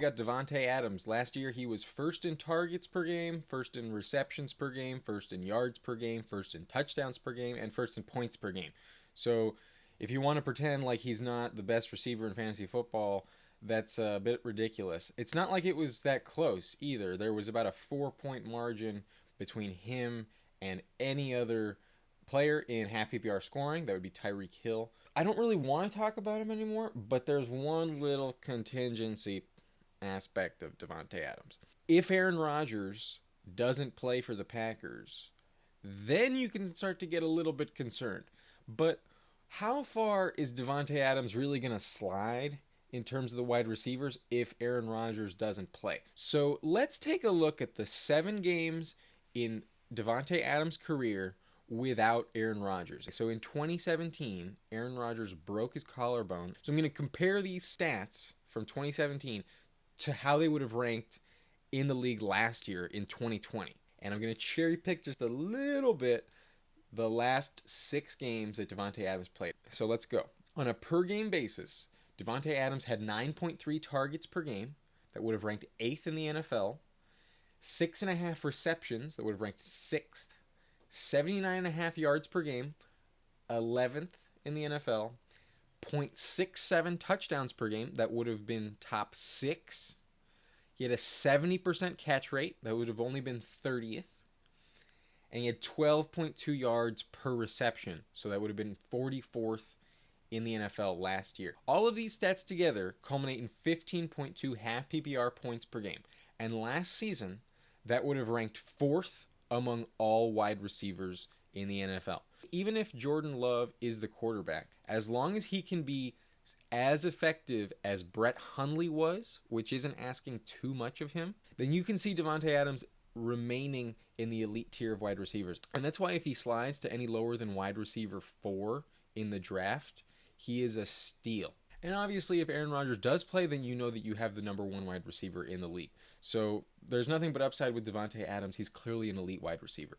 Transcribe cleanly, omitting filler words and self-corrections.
got Davante Adams. Last year, he was first in targets per game, first in receptions per game, first in yards per game, first in touchdowns per game, and first in points per game. So if you want to pretend like he's not the best receiver in fantasy football, that's a bit ridiculous. It's not like it was that close either. There was about a 4-point margin between him and any other player in half PPR scoring. That would be Tyreek Hill. I don't really want to talk about him anymore, but there's one little contingency aspect of Davante Adams. If Aaron Rodgers doesn't play for the Packers, then you can start to get a little bit concerned. But how far is Davante Adams really going to slide in terms of the wide receivers if Aaron Rodgers doesn't play? So let's take a look at the 7 games in Davante Adams' career without Aaron Rodgers. So in 2017, Aaron Rodgers broke his collarbone. So I'm going to compare these stats from 2017 to how they would have ranked in the league last year in 2020. And I'm going to cherry pick just a little bit the last 6 games that Davante Adams played. So let's go. On a per game basis, Davante Adams had 9.3 targets per game. That would have ranked 8th in the NFL. 6.5 receptions. That would have ranked 6th. 79.5 yards per game. 11th in the NFL. 0.67 touchdowns per game. That would have been top 6. He had a 70% catch rate. That would have only been 30th. And he had 12.2 yards per reception. So that would have been 44th in the NFL last year. All of these stats together culminate in 15.2 half PPR points per game. And last season, that would have ranked 4th among all wide receivers in the NFL. Even if Jordan Love is the quarterback, as long as he can be as effective as Brett Hundley was, which isn't asking too much of him, then you can see Davante Adams remaining in the elite tier of wide receivers. And that's why if he slides to any lower than wide receiver 4 in the draft, he is a steal. And obviously, if Aaron Rodgers does play, then you know that you have the number 1 wide receiver in the league. So there's nothing but upside with Davante Adams. He's clearly an elite wide receiver.